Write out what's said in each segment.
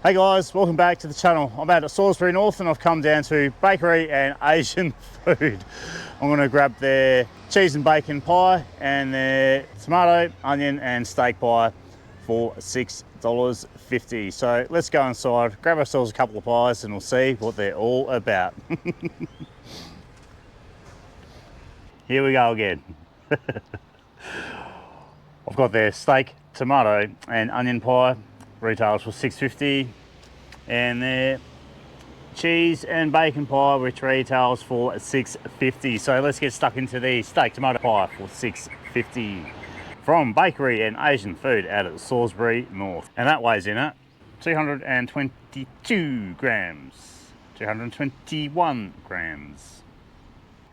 Hey guys, welcome back to the channel. I'm out at Salisbury North and I've come down to bakery and Asian food. I'm gonna grab their cheese and bacon pie and their tomato, onion and steak pie for $6.50. So let's go inside, grab ourselves a couple of pies and we'll see what they're all about. Here we go again. I've got their steak, tomato and onion pie, retails for $6.50, and their cheese and bacon pie, which retails for $6.50. So let's get stuck into the steak tomato pie for $6.50 from bakery and Asian food out at Salisbury North, and that weighs in at 222 grams, 221 grams.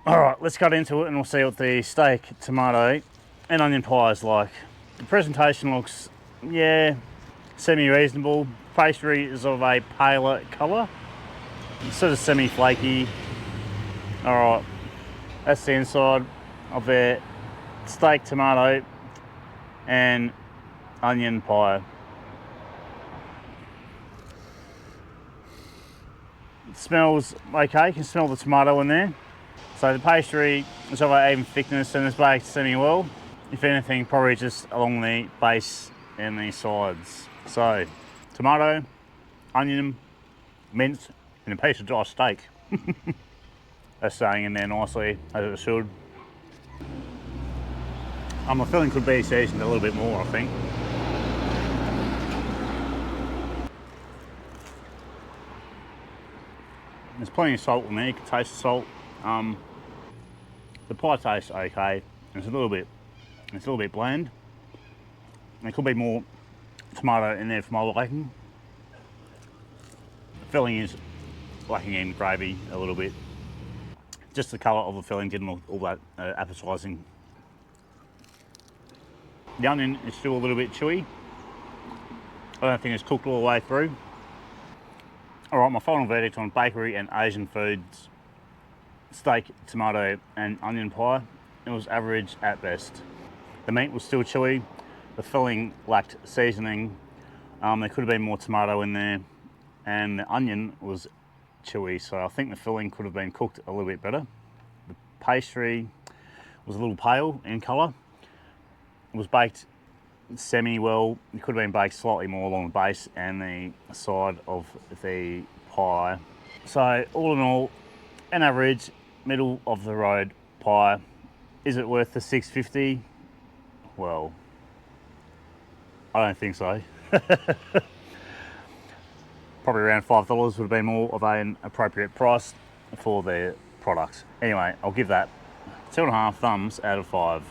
All right, let's cut into it and we'll see what the steak, tomato and onion pie is like. The presentation looks, yeah, semi-reasonable. Pastry is of a paler colour, sort of semi-flaky. All right, that's the inside of their steak, tomato and onion pie. It smells okay, you can smell the tomato in there. So the pastry is of an even thickness and is baked semi-well. If anything, probably just along the base and the sides. So, tomato, onion, mint, and a piece of dry steak. That's staying in there nicely, as it should. My filling could be seasoned a little bit more, I think. There's plenty of salt in there, you can taste the salt. The pie tastes okay. It's a little bit bland. There could be more tomato in there for my liking. The filling is lacking in gravy a little bit. Just the colour of the filling didn't look all that appetising. The onion is still a little bit chewy. I don't think it's cooked all the way through. Alright, my final verdict on bakery and Asian foods, steak, tomato and onion pie, it was average at best. The meat was still chewy, the filling lacked seasoning, there could have been more tomato in there, and the onion was chewy, so I think the filling could have been cooked a little bit better. The pastry was a little pale in colour. It was baked semi-well. It could have been baked slightly more along the base and the side of the pie. So all in all, an average, middle of the road pie. Is it worth the $6.50? Well, I don't think so. Probably around $5 would have been more of an appropriate price for their product. Anyway, I'll give that 2.5 thumbs out of 5.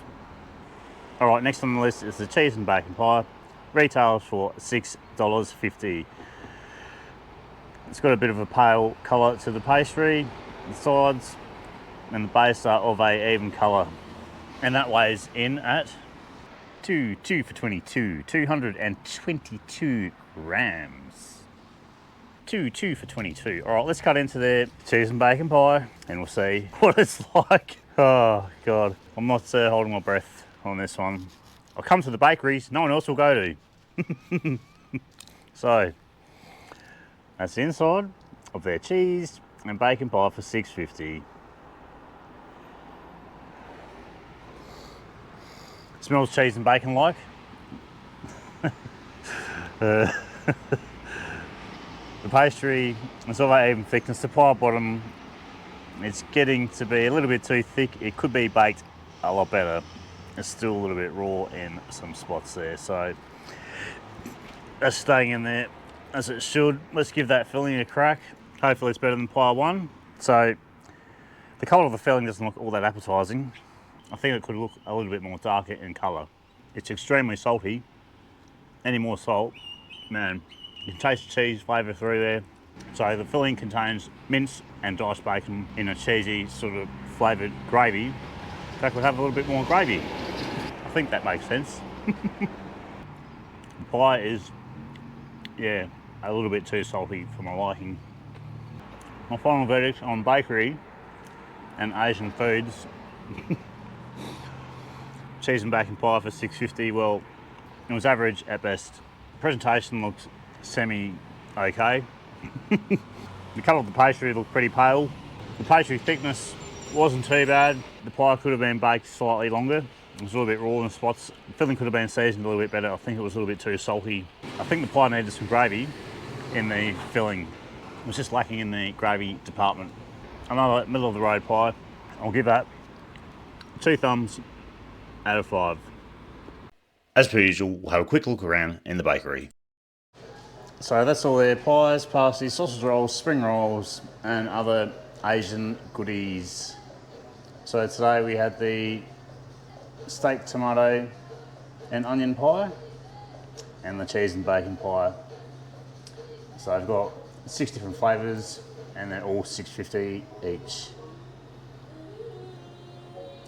All right, next on the list is the cheese and bacon pie. Retails for $6.50. It's got a bit of a pale colour to the pastry, the sides, and the base are of a even colour. And that weighs in at 2 for 22, 222 grams. 2 for 22. All right, let's cut into the cheese and bacon pie and we'll see what it's like. Oh God, I'm not holding my breath on this one. I'll come to the bakeries no one else will go to. So, that's the inside of their cheese and bacon pie for $6.50. Smells cheese and bacon like. The pastry is of an even thickness. The pie bottom, it's getting to be a little bit too thick. It could be baked a lot better. It's still a little bit raw in some spots there. So that's staying in there as it should. Let's give that filling a crack. Hopefully it's better than pie one. So the colour of the filling doesn't look all that appetising. I think it could look a little bit more darker in colour. It's extremely salty. Any more salt, man, you can taste the cheese flavour through there. So the filling contains mince and diced bacon in a cheesy sort of flavoured gravy. That could have a little bit more gravy. I think that makes sense. The pie is, yeah, a little bit too salty for my liking. My final verdict on bakery and Asian foods. Cheese and bacon pie for $6.50. Well, it was average at best. The presentation looked okay. The colour of the pastry looked pretty pale. The pastry thickness wasn't too bad. The pie could have been baked slightly longer. It was a little bit raw in spots. The filling could have been seasoned a little bit better. I think it was a little bit too salty. I think the pie needed some gravy in the filling. It was just lacking in the gravy department. Another middle of the road pie. I'll give that 2 thumbs out of 5. As per usual, we'll have a quick look around in the bakery. So that's all their pies, pasties, sausage rolls, spring rolls, and other Asian goodies. So today we had the steak, tomato, and onion pie, and the cheese and bacon pie. So I've got 6 different flavours, and they're all $6.50 each.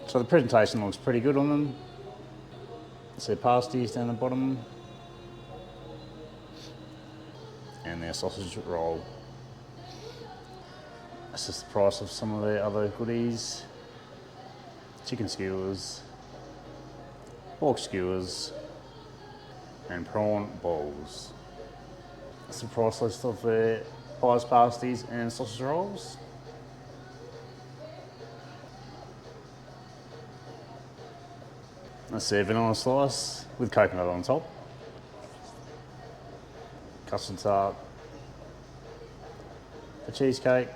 So the presentation looks pretty good on them. It's their pasties down the bottom, and their sausage roll. That's just the price of some of their other goodies. Chicken skewers, pork skewers, and prawn balls. That's the price list of their pies, pasties, and sausage rolls. That's their vanilla slice with coconut on top. Custard tart, a cheesecake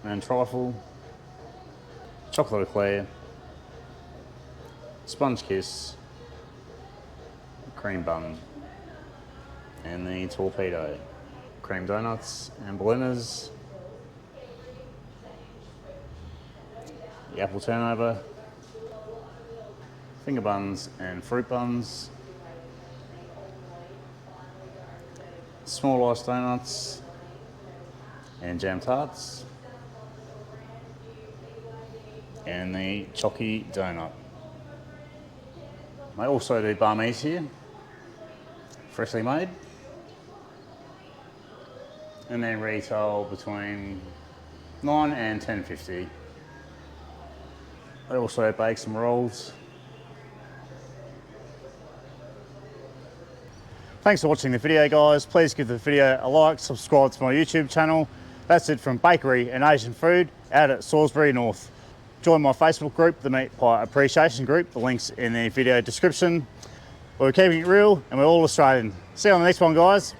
and trifle, chocolate eclair, sponge kiss, cream bun, and the torpedo, cream donuts and ballooners, the apple turnover, finger buns and fruit buns, small ice donuts and jam tarts, and the chocky donut. They also do barmies here, freshly made, and they retail between $9 and $10.50. They also bake some rolls. Thanks for watching the video, guys. Please give the video a like, subscribe to my YouTube channel. That's it from Bakery and Asian Food out at Salisbury North. Join my Facebook group, the Meat Pie Appreciation Group. The link's in the video description. We're keeping it real and we're all Australian. See you on the next one, guys.